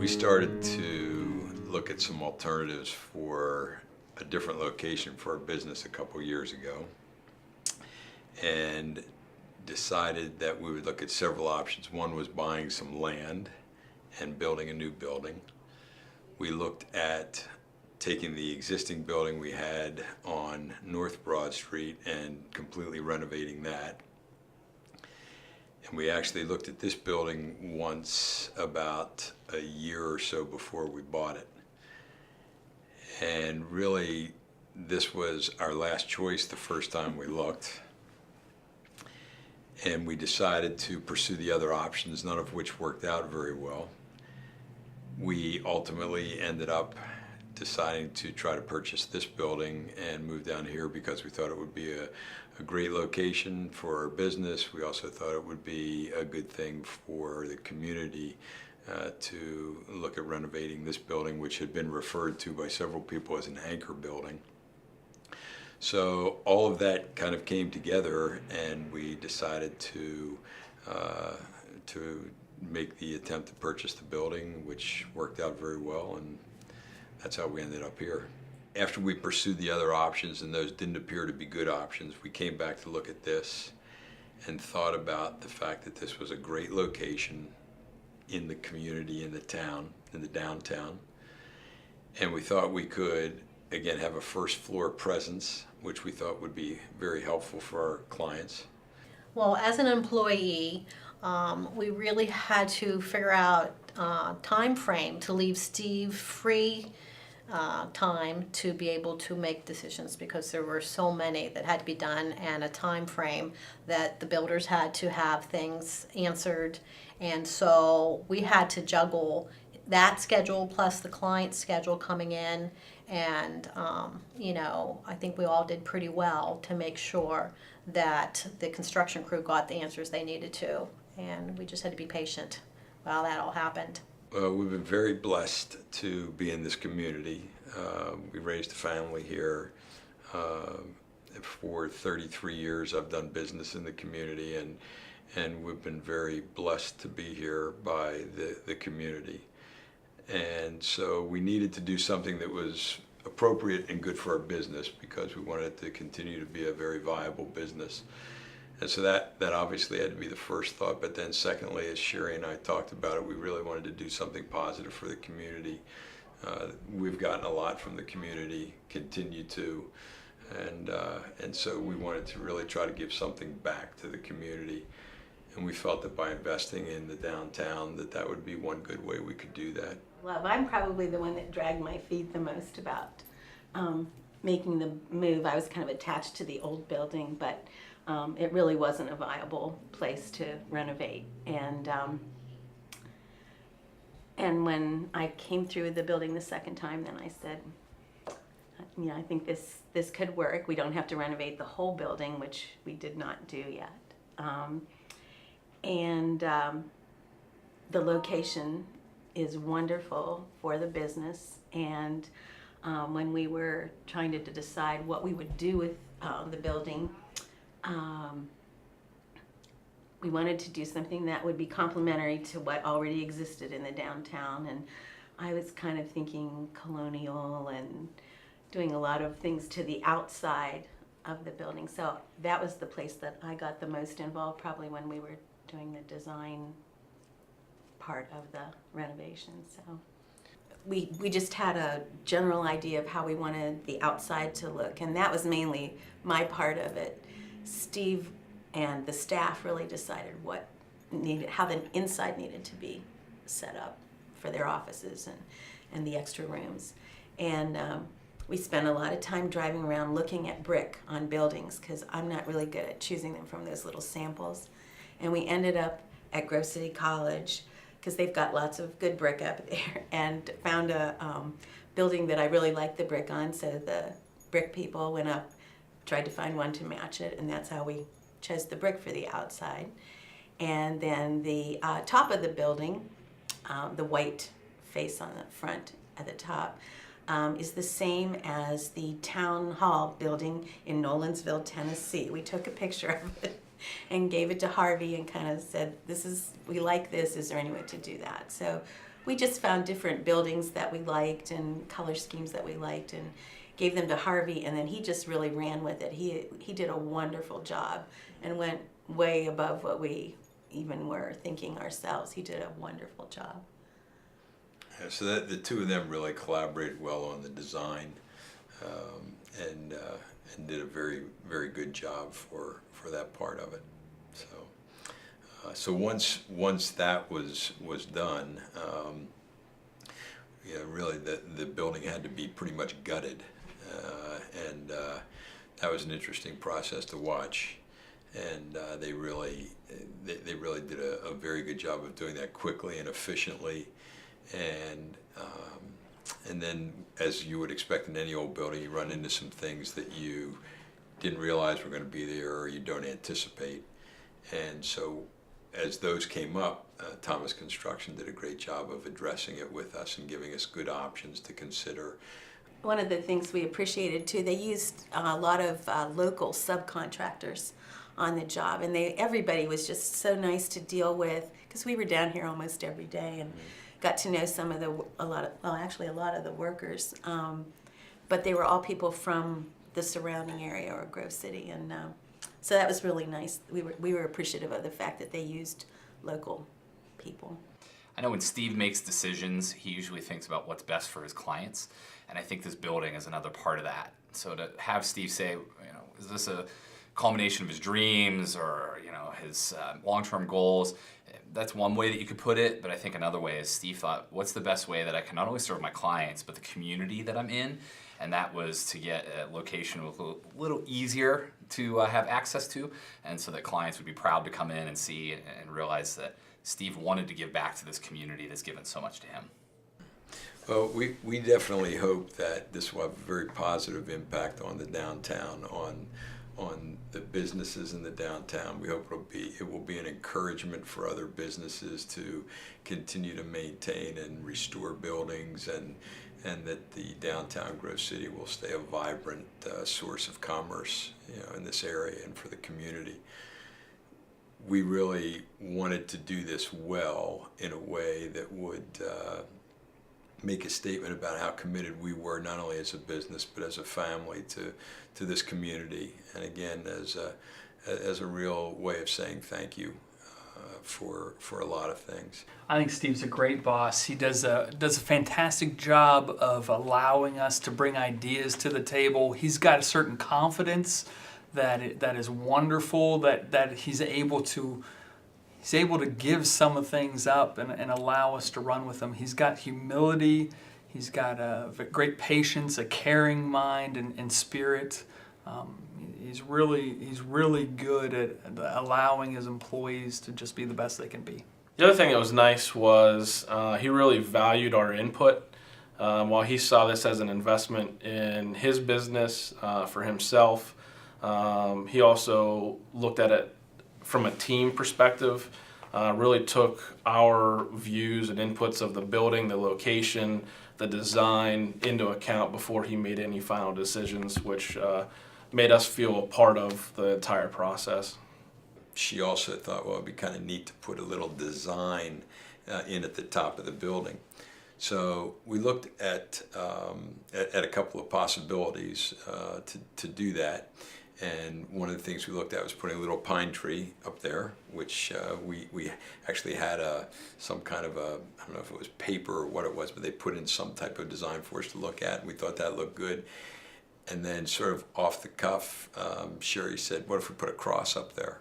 We started to look at some alternatives for a different location for our business a couple years ago, and decided that we would look at several options. One was buying some land and building a new building. We looked at taking the existing building we had on North Broad Street and completely renovating that. And we actually looked at this building once about a year or so before we bought it. And really, this was our last choice the first time we looked. And we decided to pursue the other options, none of which worked out very well. We ultimately ended up deciding to try to purchase this building and move down here because we thought it would be a great location for our business. We also thought it would be a good thing for the community to look at renovating this building, which had been referred to by several people as an anchor building. So all of that kind of came together, and we decided to make the attempt to purchase the building, which worked out very well, and that's how we ended up here. After we pursued the other options and those didn't appear to be good options, we came back to look at this and thought about the fact that this was a great location in the community, in the town, in the downtown. And we thought we could, again, have a first floor presence, which we thought would be very helpful for our clients. Well, as an employee, we really had to figure out time frame to leave Steve free time to be able to make decisions, because there were so many that had to be done, and a time frame that the builders had to have things answered. And so we had to juggle that schedule plus the client's schedule coming in. And, I think we all did pretty well to make sure that the construction crew got the answers they needed to. And we just had to be patient while that all happened. We've been very blessed to be in this community. We raised a family here. For 33 years I've done business in the community, and we've been very blessed to be here by the community. And so we needed to do something that was appropriate and good for our business, because we wanted it to continue to be a very viable business. And so that obviously had to be the first thought. But then secondly, as Sherry and I talked about it, we really wanted to do something positive for the community. We've gotten a lot from the community, continue to, and so we wanted to really try to give something back to the community. And we felt that by investing in the downtown, that would be one good way we could do that. Love, I'm probably the one that dragged my feet the most about making the move. I was kind of attached to the old building, but it really wasn't a viable place to renovate. And when I came through the building the second time, then I said, I think this could work. We don't have to renovate the whole building, which we did not do yet. The location is wonderful for the business. And when we were trying to decide what we would do with the building, we wanted to do something that would be complementary to what already existed in the downtown. And I was kind of thinking colonial and doing a lot of things to the outside of the building. So that was the place that I got the most involved, probably when we were doing the design part of the renovation. So we just had a general idea of how we wanted the outside to look, and that was mainly my part of it. Steve and the staff really decided how the inside needed to be set up for their offices and the extra rooms. And we spent a lot of time driving around looking at brick on buildings, because I'm not really good at choosing them from those little samples. And we ended up at Grove City College, because they've got lots of good brick up there, and found a building that I really liked the brick on. So the brick people went up, tried to find one to match it, and that's how we chose the brick for the outside. And then the top of the building, the white face on the front at the top, is the same as the town hall building in Nolensville, Tennessee. We took a picture of it and gave it to Harvey and kind of said, we like this, is there any way to do that? So we just found different buildings that we liked and color schemes that we liked and gave them to Harvey, and then he just really ran with it. He did a wonderful job and went way above what we even were thinking ourselves. He did a wonderful job. Yeah, so that the two of them really collaborated well on the design, and did a very, very good job for that part of it. So once that was done, yeah, really the building had to be pretty much gutted, and that was an interesting process to watch. And they really did a very good job of doing that quickly and efficiently, and then, as you would expect in any old building, you run into some things that you didn't realize were going to be there or you don't anticipate. And so as those came up, Thomas Construction did a great job of addressing it with us and giving us good options to consider. One of the things we appreciated too, they used a lot of local subcontractors on the job, and everybody was just so nice to deal with, because we were down here almost every day and got to know a lot of the workers, but they were all people from the surrounding area or Grove City, and so that was really nice. We were appreciative of the fact that they used local people. I know when Steve makes decisions, he usually thinks about what's best for his clients, and I think this building is another part of that. So to have Steve say, is this a culmination of his dreams or his long-term goals? That's one way that you could put it, but I think another way is Steve thought, what's the best way that I can not only serve my clients, but the community that I'm in? And that was to get a location a little easier to have access to, and so that clients would be proud to come in and see and realize that Steve wanted to give back to this community that's given so much to him. Well, we definitely hope that this will have a very positive impact on the downtown, on the businesses in the downtown. We hope it will be an encouragement for other businesses to continue to maintain and restore buildings, and that the downtown Grove City will stay a vibrant source of commerce, in this area and for the community. We really wanted to do this well in a way that would make a statement about how committed we were, not only as a business but as a family, to this community, and again as a real way of saying thank you for a lot of things. I think Steve's a great boss. He does a fantastic job of allowing us to bring ideas to the table. He's got a certain confidence that is wonderful, that he's able to give some of things up and allow us to run with them. He's got humility. He's got a great patience, a caring mind and spirit. He's really good at allowing his employees to just be the best they can be. The other thing that was nice was he really valued our input. While he saw this as an investment in his business for himself, he also looked at it from a team perspective. Really took our views and inputs of the building, the location, the design into account before he made any final decisions, which made us feel a part of the entire process. She also thought, well, it'd be kind of neat to put a little design in at the top of the building. So we looked at a couple of possibilities to do that. And one of the things we looked at was putting a little pine tree up there, which we actually had some kind of I don't know if it was paper or what it was, but they put in some type of design for us to look at, and we thought that looked good. And then sort of off the cuff, Sherry said, what if we put a cross up there?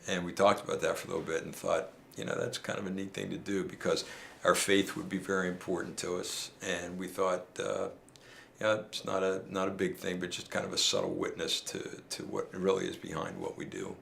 And we talked about that for a little bit and thought, that's kind of a neat thing to do, because our faith would be very important to us. And we thought, it's not a big thing, but just kind of a subtle witness to what really is behind what we do.